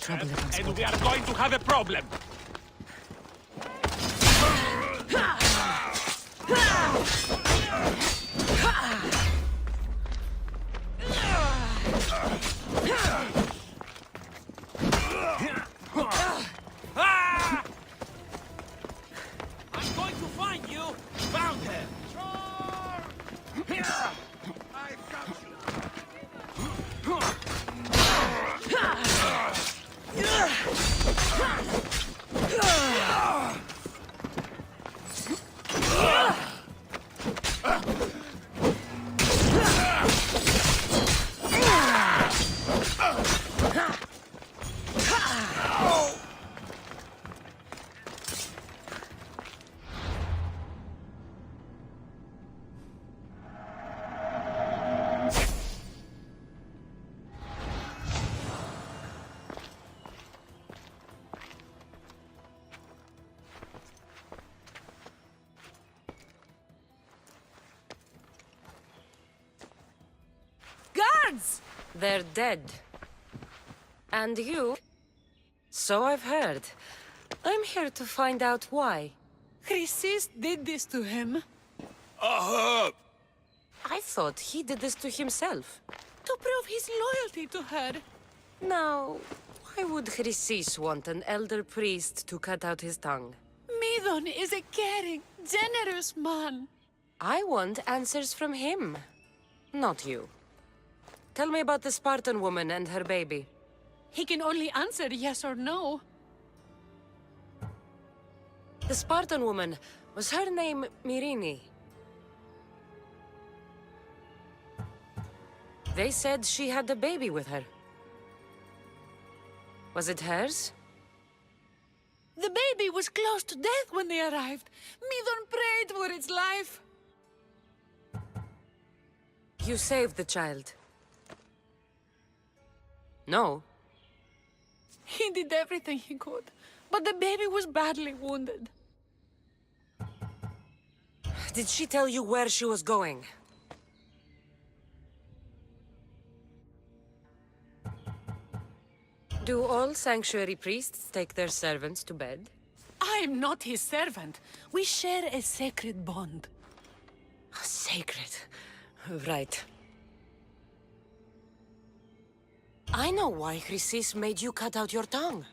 trouble if I'm and spotted. we are going to have a problem. I'm going to find you. Found her. I got you. Guards! They're dead. And you? So I've heard. I'm here to find out why. Chrysis did this to him. I thought he did this to himself. To prove his loyalty to her. Now, why would Chrysis want an elder priest to cut out his tongue? Midon is a caring, generous man. I want answers from him, not you. Tell me about the Spartan woman and her baby. He can only answer yes or no. The Spartan woman, was her name Myrine? They said she had a baby with her. Was it hers? The baby was close to death when they arrived. Midon prayed for its life. You saved the child. No. He did everything he could, but the baby was badly wounded. Did she tell you where she was going? Do all sanctuary priests take their servants to bed? I am not his servant. We share a sacred bond. Sacred. Right. I know why Chrysis made you cut out your tongue.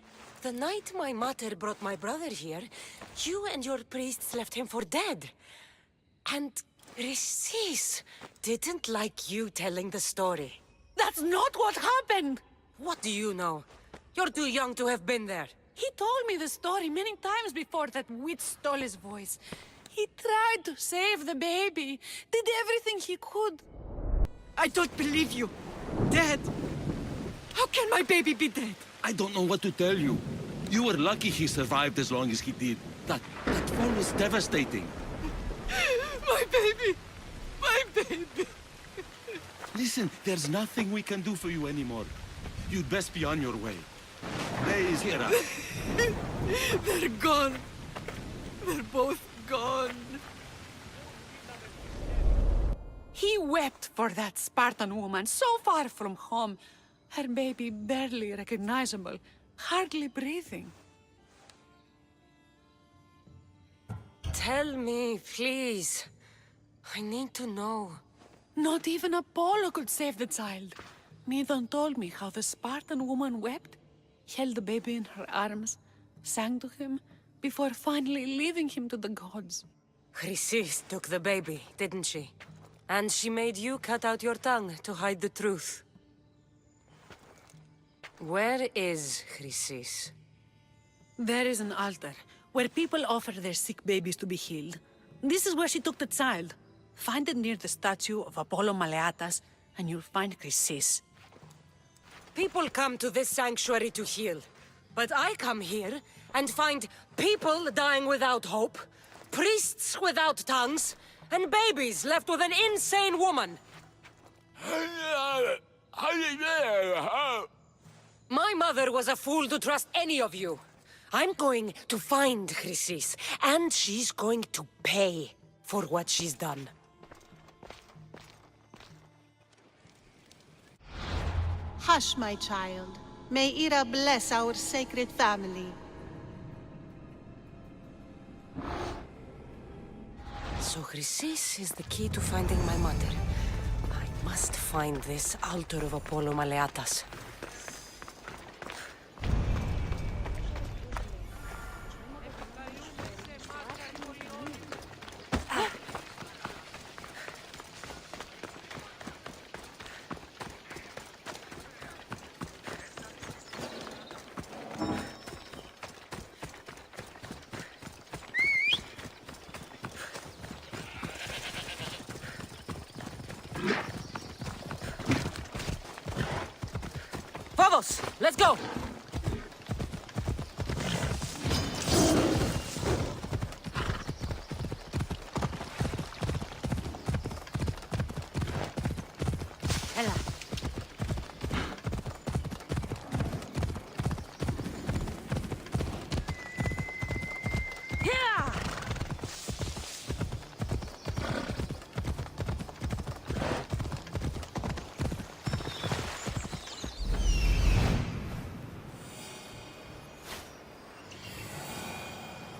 The night my mater brought my brother here, you and your priests left him for dead. And Chrysis didn't like you telling the story. That's not what happened! What do you know? You're too young to have been there. He told me the story many times before that witch stole his voice. He tried to save the baby, did everything he could. I don't believe you. Dead. How can my baby be dead? I don't know what to tell you. You were lucky he survived as long as he did. That fall was devastating. My baby. My baby. Listen, there's nothing we can do for you anymore. You'd best be on your way. Please, here. They're gone. They're both gone. He wept for that Spartan woman so far from home. Her baby barely recognizable, hardly breathing. Tell me, please. I need to know. Not even Apollo could save the child. Midon told me how the Spartan woman wept, held the baby in her arms, sang to him, before finally leaving him to the gods. Chrysis took the baby, didn't she? And she made you cut out your tongue to hide the truth. Where is Chrysis? There is an altar, where people offer their sick babies to be healed. This is where she took the child. Find it near the statue of Apollo Maleatas, and you'll find Chrysis. People come to this sanctuary to heal. But I come here and find people dying without hope, priests without tongues, and babies left with an insane woman. My mother was a fool to trust any of you. I'm going to find Chrysis, and she's going to pay for what she's done. Hush, my child. May Ira bless our sacred family. So Chrysis is the key to finding my mother. I must find this altar of Apollo Maleatas. Vamos! Let's go! Ella. Yeah!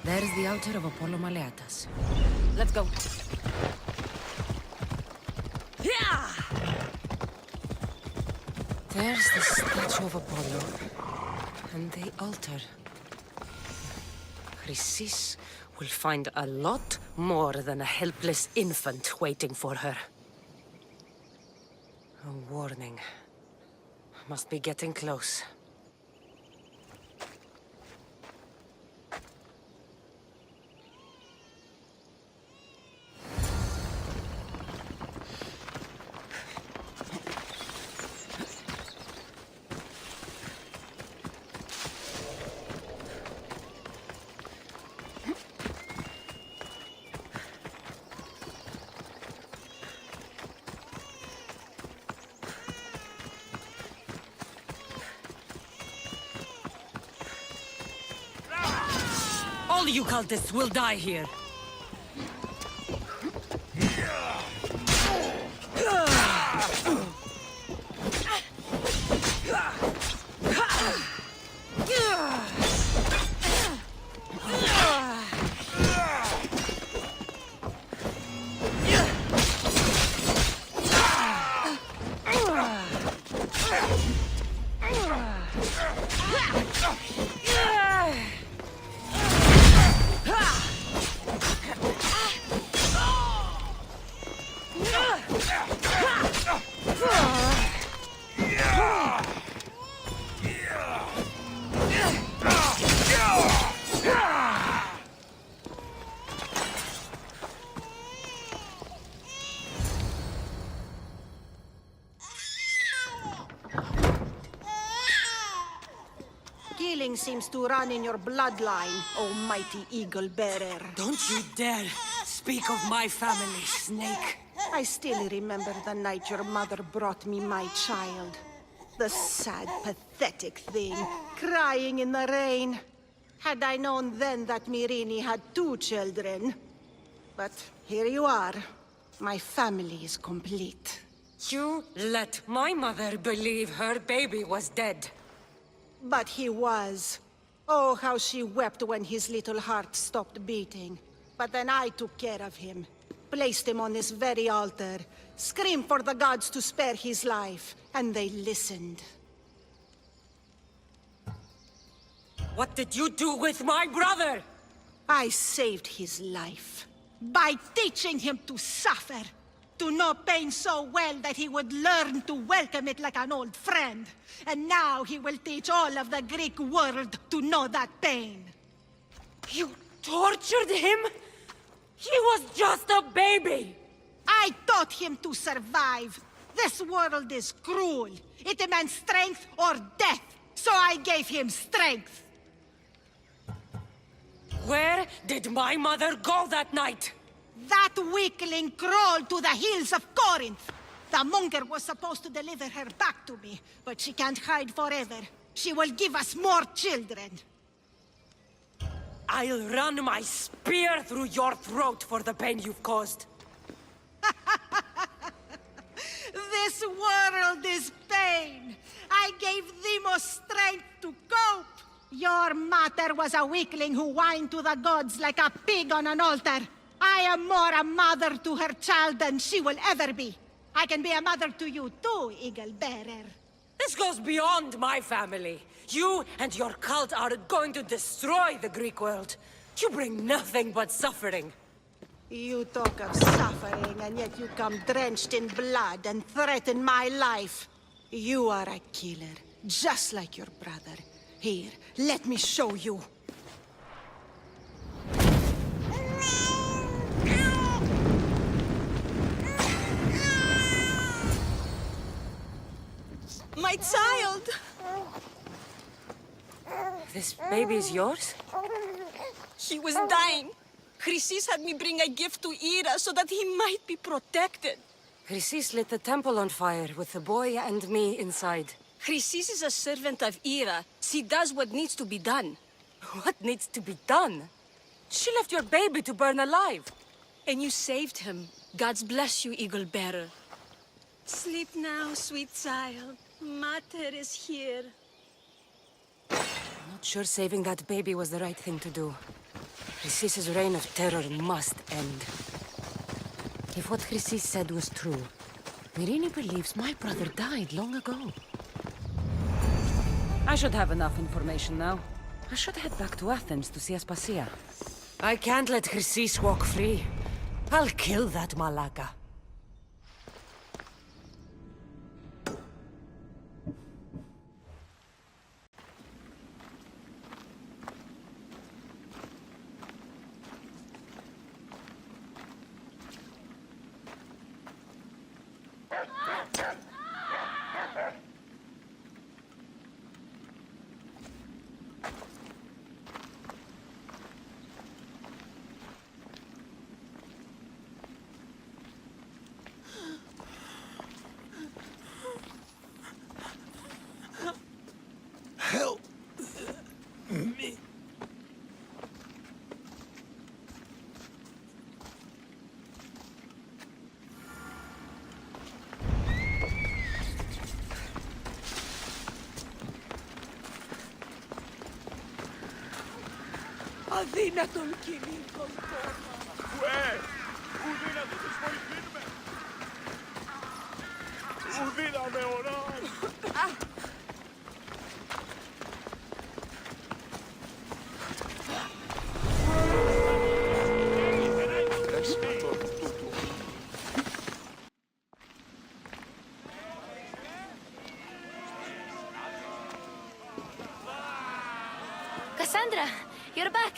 There's the altar of Apollo Maleatas. Let's go. Yeah! There's the statue of Apollo. And the altar. Chrysis will find a lot more than a helpless infant waiting for her. A warning. Must be getting close. All you cultists will die here. Killing seems to run in your bloodline, oh mighty eagle bearer. Don't you dare speak of my family, Snake. I still remember the night your mother brought me my child. The sad, pathetic thing, crying in the rain. Had I known then that Myrini had 2 children. But here you are. My family is complete. You let my mother believe her baby was dead. But he was. Oh, how she wept when his little heart stopped beating. But then I took care of him. Placed him on this very altar. Screamed for the gods to spare his life. And they listened. What did you do with my brother? I saved his life. By teaching him to suffer. To know pain so well that he would learn to welcome it like an old friend. And now he will teach all of the Greek world to know that pain. You tortured him? He was just a baby! I taught him to survive. This world is cruel. It demands strength or death. So I gave him strength. Where did my mother go that night? That weakling crawled to the hills of Corinth. The monger was supposed to deliver her back to me, but she can't hide forever. She will give us more children. I'll run my spear through your throat for the pain you've caused. This world is pain, I gave deimos strength to cope. Your mater was a weakling who whined to the gods like a pig on an altar. I am more a mother to her child than she will ever be. I can be a mother to you too, Eagle Bearer. This goes beyond my family. You and your cult are going to destroy the Greek world. You bring nothing but suffering. You talk of suffering, and yet you come drenched in blood and threaten my life. You are a killer, just like your brother. Here, let me show you. My child! This baby is yours? He was dying. Chrysis had me bring a gift to Ira so that he might be protected. Chrysis lit the temple on fire with the boy and me inside. Chrysis is a servant of Ira. She does what needs to be done. What needs to be done? She left your baby to burn alive. And you saved him. God's bless you, Eagle Bearer. Sleep now, sweet child. Mater is here. I'm not sure saving that baby was the right thing to do. Chrysis' reign of terror must end. If what Chrysis said was true, Myrine believes my brother died long ago. I should have enough information now. I should head back to Athens to see Aspasia. I can't let Chrysis walk free. I'll kill that Malaka. Help me. Αδύνατον κυνήγον κόμμα. Ουδύνατο τους βοηθήνουμε. Ουδύναμε οράν. Cassandra, you're back.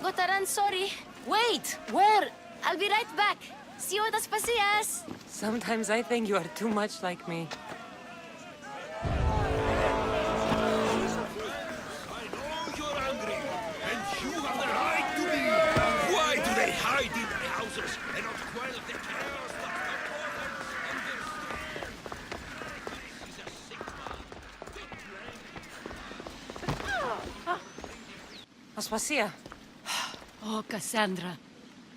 Gotta run, sorry. Wait! Where? I'll be right back. See you at Aspasias. Sometimes I think you are too much like me. I know you're angry, and you have the right to be. Why do they hide in their houses and not quell the chaos that understand? This is a sick man. Aspasia, Oh, Cassandra,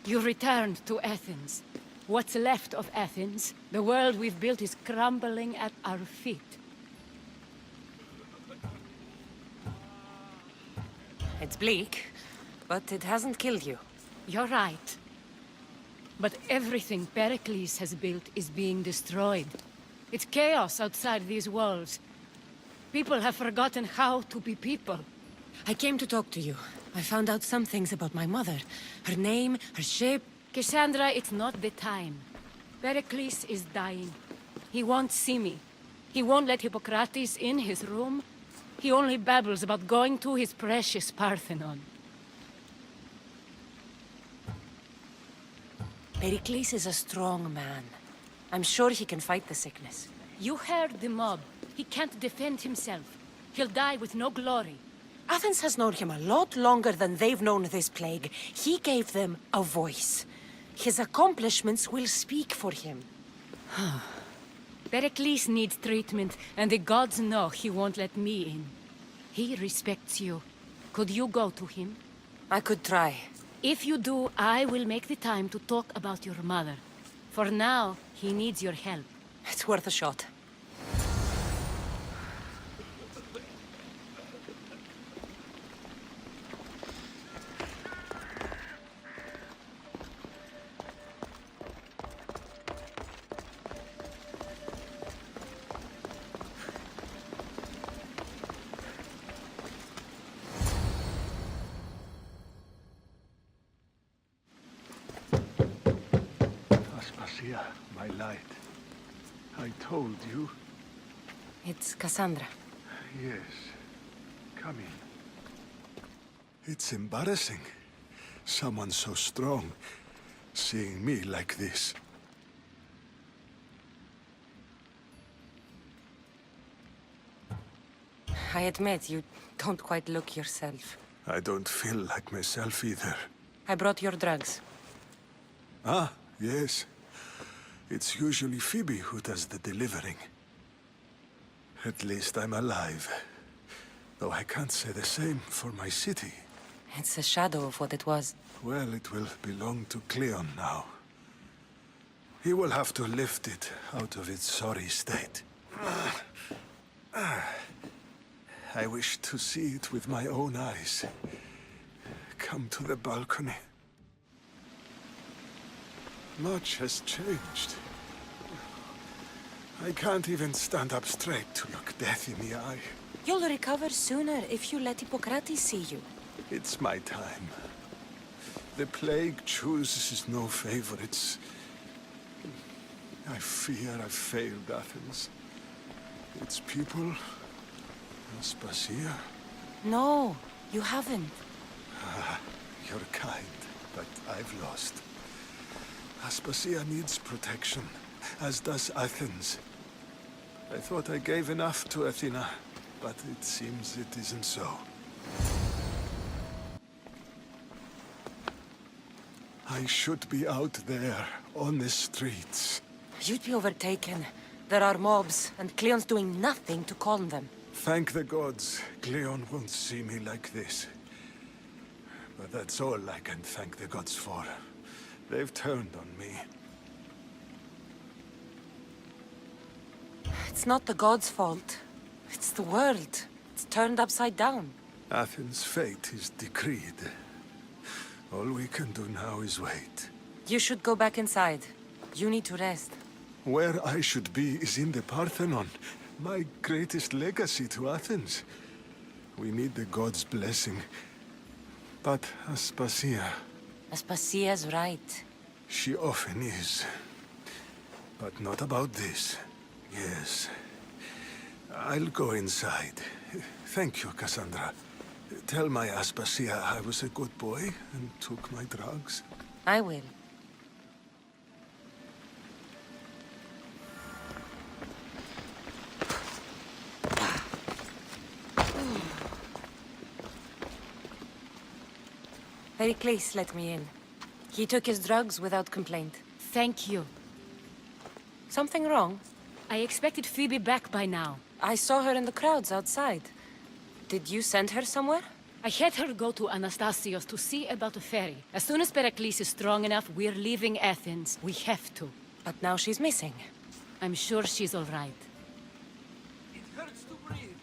you returned to Athens. What's left of Athens, the world we've built is crumbling at our feet. it's bleak, but it hasn't killed you. You're right. But everything Pericles has built is being destroyed. It's chaos outside these walls. People have forgotten how to be people. I came to talk to you. I found out some things about my mother. Her name, her shape. Cassandra, it's not the time. Pericles is dying. He won't see me. He won't let Hippocrates in his room. He only babbles about going to his precious Parthenon. Pericles is a strong man. I'm sure he can fight the sickness. You heard the mob. He can't defend himself. He'll die with no glory. Athens has known him a lot longer than they've known this plague. He gave them a voice. His accomplishments will speak for him. Pericles needs treatment, and the gods know he won't let me in. He respects you. Could you go to him? I could try. If you do, I will make the time to talk about your mother. For now, he needs your help. It's worth a shot. Aspasia, my light. I told you. It's Cassandra. Yes. Come in. It's embarrassing. Someone so strong, seeing me like this. I admit, you don't quite look yourself. I don't feel like myself either. I brought your drugs. Ah, yes. It's usually Phoibe who does the delivering. At least I'm alive. Though I can't say the same for my city. It's a shadow of what it was. Well, it will belong to Cleon now. He will have to lift it out of its sorry state. I wish to see it with my own eyes. Come to the balcony. Much has changed. I can't even stand up straight to look death in the eye. You'll recover sooner if you let Hippocrates see you. It's my time. The plague chooses no favorites. I fear I've failed Athens. Its people, Aspasia. No, you haven't. You're kind, but I've lost. Aspasia needs protection, as does Athens. I thought I gave enough to Athena, but it seems it isn't so. I should be out there, on the streets. You'd be overtaken. There are mobs, and Cleon's doing nothing to calm them. Thank the gods, Cleon won't see me like this. But that's all I can thank the gods for. They've turned on me. It's not the gods' fault. It's the world. It's turned upside down. Athens' fate is decreed. All we can do now is wait. You should go back inside. You need to rest. Where I should be is in the Parthenon, my greatest legacy to Athens. We need the gods' blessing. But Aspasia... Aspasia's right. She often is. But not about this. Yes. I'll go inside. Thank you, Cassandra. Tell my Aspasia I was a good boy and took my drugs. I will. Perikles let me in. He took his drugs without complaint. Thank you. Something wrong? I expected Phoibe back by now. I saw her in the crowds outside. Did you send her somewhere? I had her go to Anastasios to see about a ferry. As soon as Perikles is strong enough, we're leaving Athens. We have to. But now she's missing. I'm sure she's all right. It hurts to breathe.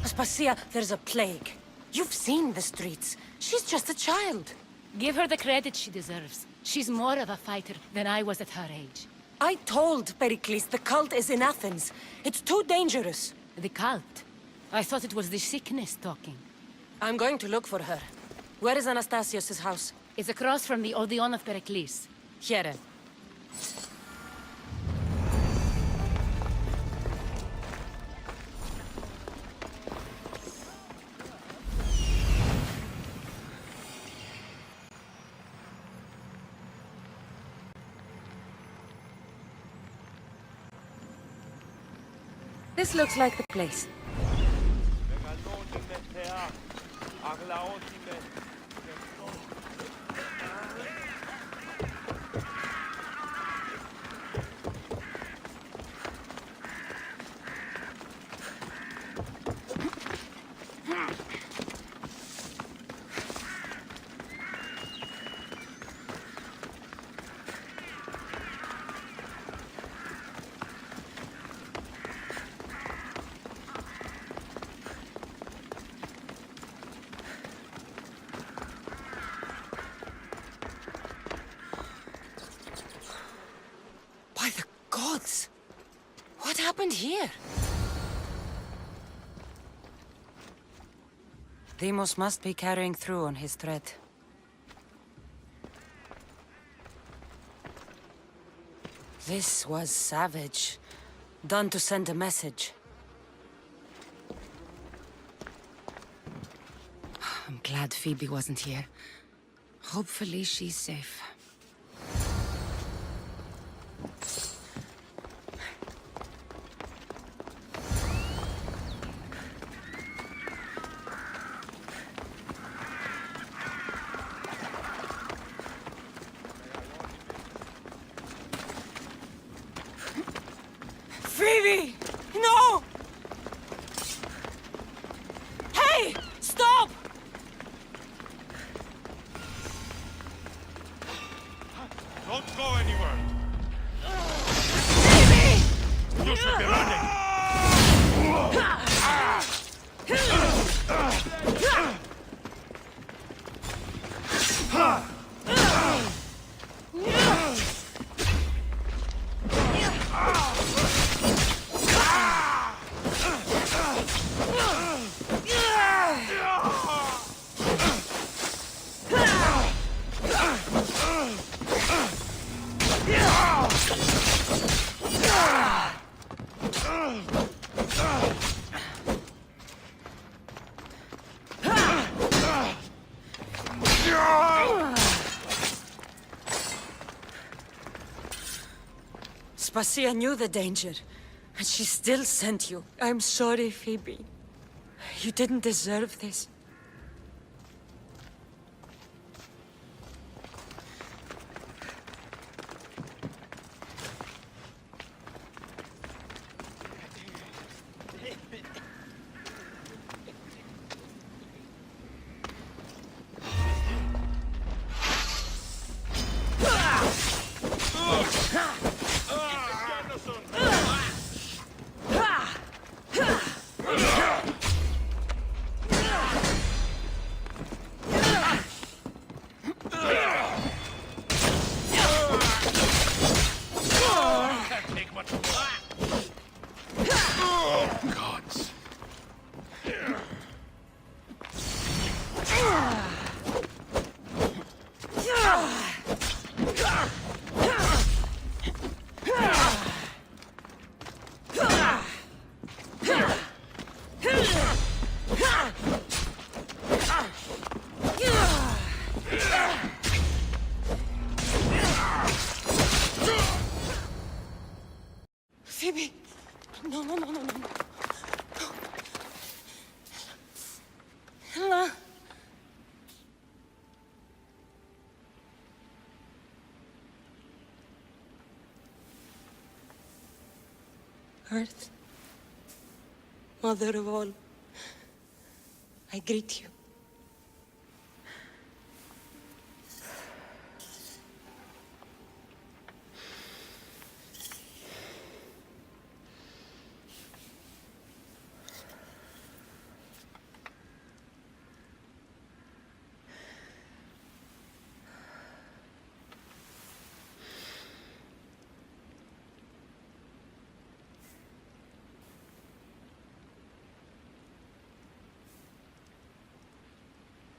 Aspasia, there's a plague. You've seen the streets. She's just a child. Give her the credit she deserves. She's more of a fighter than I was at her age. I told Perikles the cult is in Athens. It's too dangerous. The cult? I thought it was the sickness talking. I'm going to look for her. Where is Anastasios' house? It's across from the Odeon of Perikles. Here. This looks like the place. By the gods! What happened here? Deimos must be carrying through on his threat. This was savage. Done to send a message. I'm glad Phoebe wasn't here. Hopefully she's safe. Phoebe! No! Hey! Stop! Don't go anywhere! Phoebe! You should be running! Spacia knew the danger, and she still sent you. I'm sorry, Phoebe. You didn't deserve this. Phoebe! No, no, no, no, no, no. Ella. Earth, Mother of all, I greet you.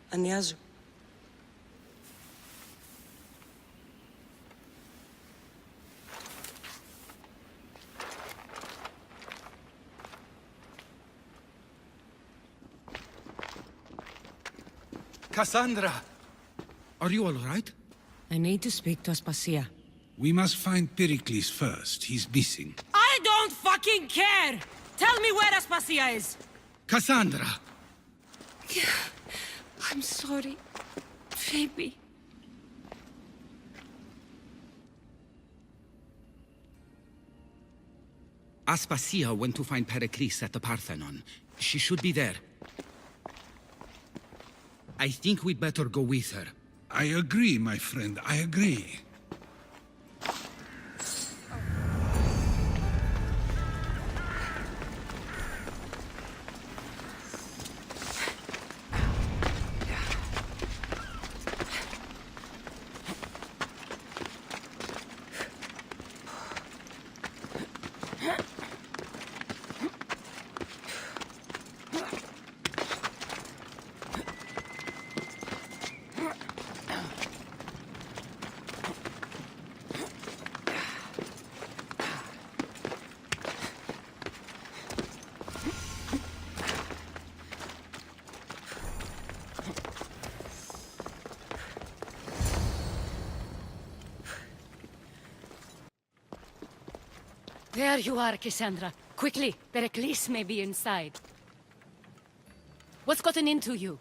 Ανιάζω. Kassandra! Are you all right? I need to speak to Aspasia. We must find Perikles first. He's missing. I don't fucking care! Tell me where Aspasia is! Kassandra! I'm sorry, Phoebe. Aspasia went to find Perikles at the Parthenon. She should be there. I think we'd better go with her. I agree, my friend. I agree. There you are, Cassandra. Quickly, Pericles may be inside. What's gotten into you?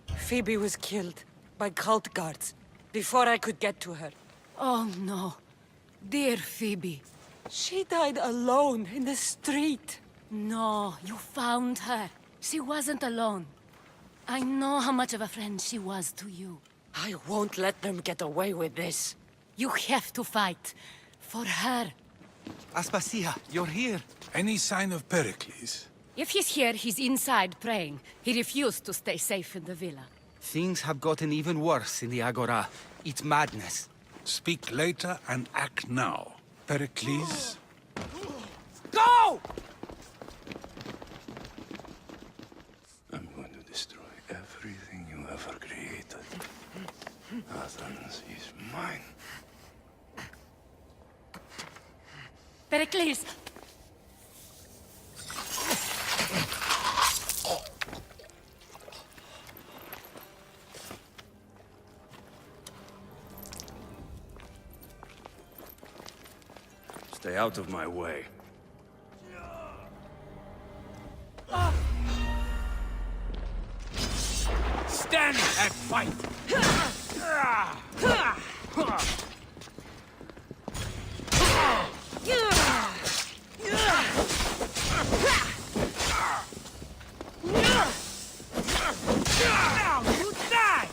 Phoibe was killed by cult guards before I could get to her. Oh, no. Dear Phoebe. She died alone in the street. No, you found her. She wasn't alone. I know how much of a friend she was to you. I won't let them get away with this. You have to fight. For her. Aspasia, you're here. Any sign of Pericles? If he's here, he's inside praying. He refused to stay safe in the villa. Things have gotten even worse in the Agora. It's madness. Speak later and act now. Pericles? Go! I'm going to destroy everything you ever created. Athens is mine. Pericles! Stay out of my way. Stand and fight! Now you die!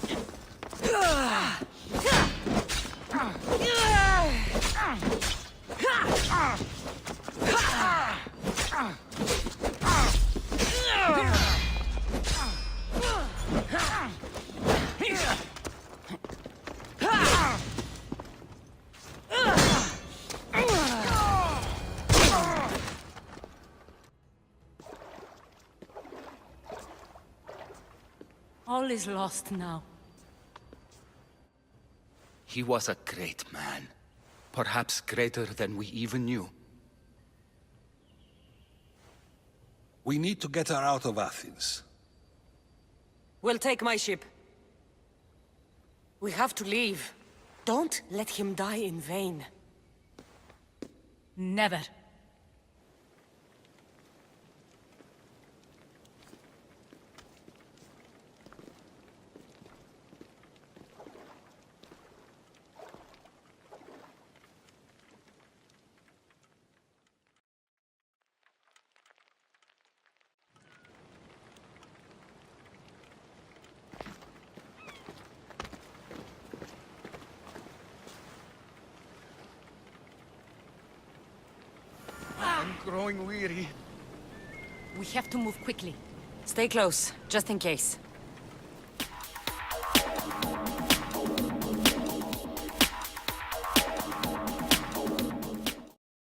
All is lost now. He was a great man. Perhaps greater than we even knew. We need to get her out of Athens. We'll take my ship. We have to leave. Don't let him die in vain. Never. I'm growing weary. We have to move quickly. Stay close, just in case.